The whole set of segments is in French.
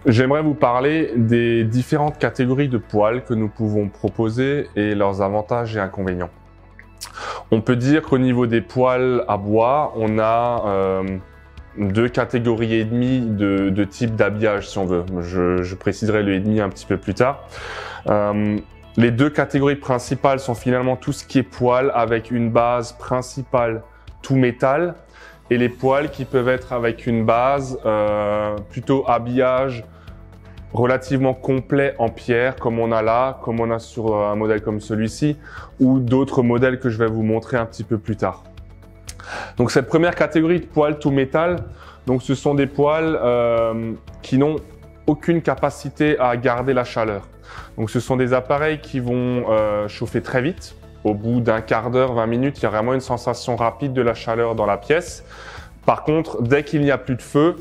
J'aimerais vous parler des différentes catégories de poêles que nous pouvons proposer et leurs avantages et inconvénients. On peut dire qu'au niveau des poêles à bois, on a deux catégories et demie de type d'habillage, si on veut. Je préciserai le et demi un petit peu plus tard. Les deux catégories principales sont finalement tout ce qui est poêle avec une base principale tout métal et les poêles qui peuvent être avec une base plutôt habillage relativement complet en pierre comme on a là, comme on a sur un modèle comme celui-ci ou d'autres modèles que je vais vous montrer un petit peu plus tard. Donc cette première catégorie de poêles tout métal, donc ce sont des poêles qui n'ont aucune capacité à garder la chaleur. Donc ce sont des appareils qui vont chauffer très vite. Au bout d'un quart d'heure, 20 minutes, il y a vraiment une sensation rapide de la chaleur dans la pièce. Par contre, dès qu'il n'y a plus de feu,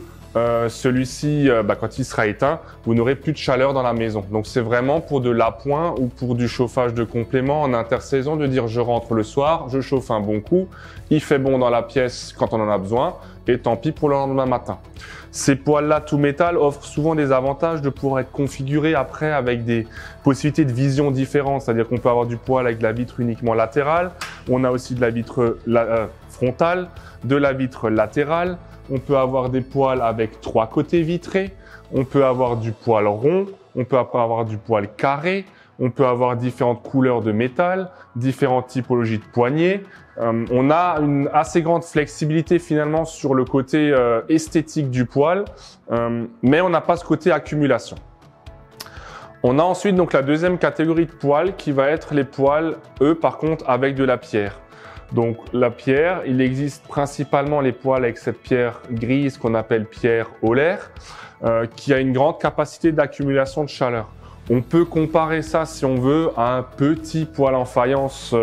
celui-ci, quand il sera éteint, vous n'aurez plus de chaleur dans la maison. Donc c'est vraiment pour de l'appoint ou pour du chauffage de complément en intersaison, de dire je rentre le soir, je chauffe un bon coup, il fait bon dans la pièce quand on en a besoin et tant pis pour le lendemain matin. Ces poêles-là tout métal offrent souvent des avantages de pouvoir être configurés après avec des possibilités de vision différentes, c'est-à-dire qu'on peut avoir du poêle avec de la vitre uniquement latérale, on a aussi de la vitre frontale, de la vitre latérale, on peut avoir des poêles avec 3 côtés vitrés, on peut avoir du poêle rond, on peut avoir du poêle carré, on peut avoir différentes couleurs de métal, différentes typologies de poignées. On a une assez grande flexibilité finalement sur le côté esthétique du poêle, mais on n'a pas ce côté accumulation. On a ensuite donc la deuxième catégorie de poêles qui va être les poêles, eux par contre, avec de la pierre. Donc la pierre, il existe principalement les poêles avec cette pierre grise qu'on appelle pierre olaire, qui a une grande capacité d'accumulation de chaleur. On peut comparer ça, si on veut, à un petit poêle en faïence,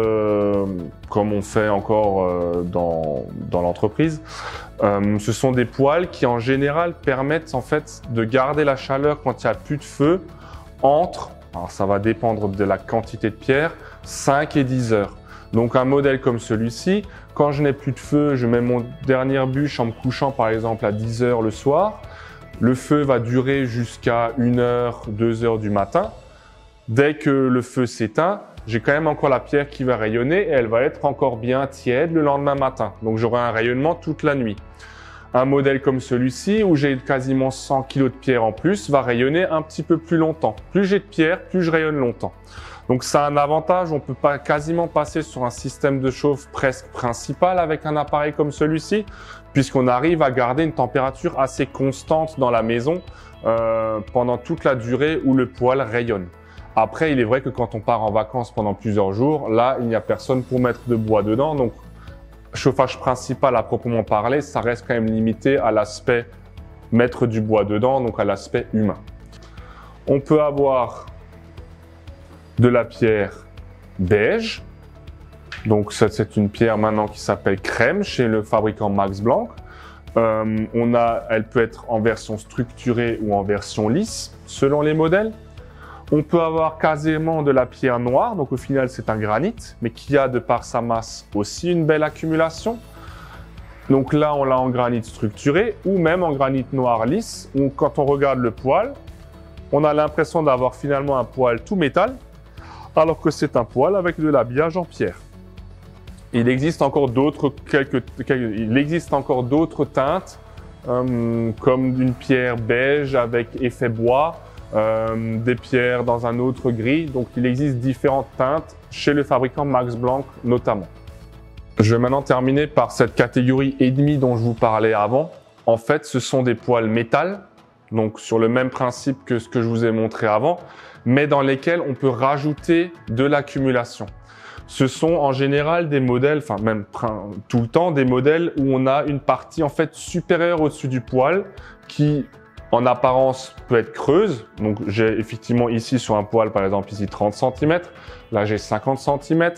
comme on fait encore dans l'entreprise. Ce sont des poêles qui, en général, permettent en fait de garder la chaleur quand il n'y a plus de feu entre, alors ça va dépendre de la quantité de pierre, 5 et 10 heures. Donc un modèle comme celui-ci, quand je n'ai plus de feu, je mets mon dernière bûche en me couchant par exemple à 10 heures le soir. Le feu va durer jusqu'à 1 heure, 2 heures du matin. Dès que le feu s'éteint, j'ai quand même encore la pierre qui va rayonner et elle va être encore bien tiède le lendemain matin. Donc j'aurai un rayonnement toute la nuit. Un modèle comme celui-ci, où j'ai quasiment 100 kg de pierre en plus, va rayonner un petit peu plus longtemps. Plus j'ai de pierre, plus je rayonne longtemps. Donc ça a un avantage, on peut pas quasiment passer sur un système de chauffe presque principal avec un appareil comme celui-ci, puisqu'on arrive à garder une température assez constante dans la maison pendant toute la durée où le poêle rayonne. Après, il est vrai que quand on part en vacances pendant plusieurs jours, là, il n'y a personne pour mettre de bois dedans, donc chauffage principal à proprement parler, ça reste quand même limité à l'aspect mettre du bois dedans, donc à l'aspect humain. On peut avoir de la pierre beige, donc c'est une pierre maintenant qui s'appelle crème chez le fabricant Max Blanc. Elle peut être en version structurée ou en version lisse selon les modèles. On peut avoir quasiment de la pierre noire, donc au final c'est un granit, mais qui a de par sa masse aussi une belle accumulation. Donc là on l'a en granit structuré ou même en granit noir lisse, où quand on regarde le poêle, on a l'impression d'avoir finalement un poêle tout métal, alors que c'est un poêle avec de l'habillage en pierre. Il existe encore d'autres teintes, comme une pierre beige avec effet bois, des pierres dans un autre gris. Donc il existe différentes teintes chez le fabricant Max Blanc notamment. Je vais maintenant terminer par cette catégorie et demi dont je vous parlais avant. En fait, ce sont des poêles métal, donc sur le même principe que ce que je vous ai montré avant, mais dans lesquels on peut rajouter de l'accumulation. Ce sont en général des modèles, enfin même tout le temps, des modèles où on a une partie en fait supérieure au-dessus du poêle qui en apparence peut être creuse. Donc j'ai effectivement ici sur un poêle par exemple ici 30 cm, là j'ai 50 cm.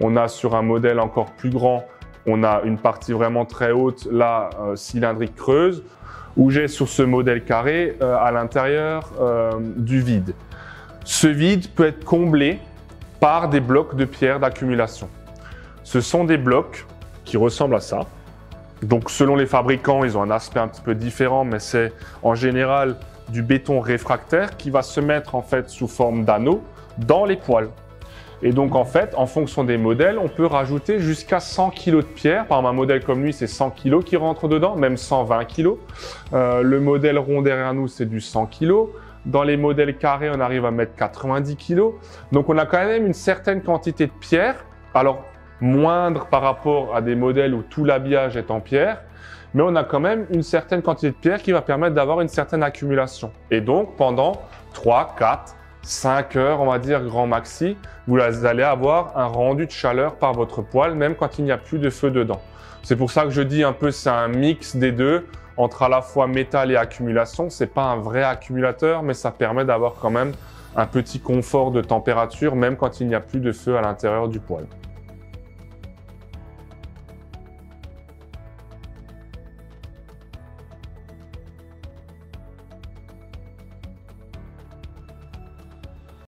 On a sur un modèle encore plus grand, on a une partie vraiment très haute, là cylindrique creuse, où j'ai sur ce modèle carré à l'intérieur du vide. Ce vide peut être comblé par des blocs de pierre d'accumulation. Ce sont des blocs qui ressemblent à ça. Donc selon les fabricants, ils ont un aspect un petit peu différent, mais c'est en général du béton réfractaire qui va se mettre en fait sous forme d'anneau dans les poêles. Et donc en fait, en fonction des modèles, on peut rajouter jusqu'à 100 kg de pierre. Par exemple, un modèle comme lui, c'est 100 kg qui rentre dedans, même 120 kg. Le modèle rond derrière nous, c'est du 100 kg. Dans les modèles carrés, on arrive à mettre 90 kg. Donc on a quand même une certaine quantité de pierre. Alors moindre par rapport à des modèles où tout l'habillage est en pierre, mais on a quand même une certaine quantité de pierre qui va permettre d'avoir une certaine accumulation. Et donc pendant 3, 4, 5 heures, on va dire grand maxi, vous allez avoir un rendu de chaleur par votre poêle, même quand il n'y a plus de feu dedans. C'est pour ça que je dis un peu c'est un mix des deux, entre à la fois métal et accumulation. C'est pas un vrai accumulateur, mais ça permet d'avoir quand même un petit confort de température, même quand il n'y a plus de feu à l'intérieur du poêle.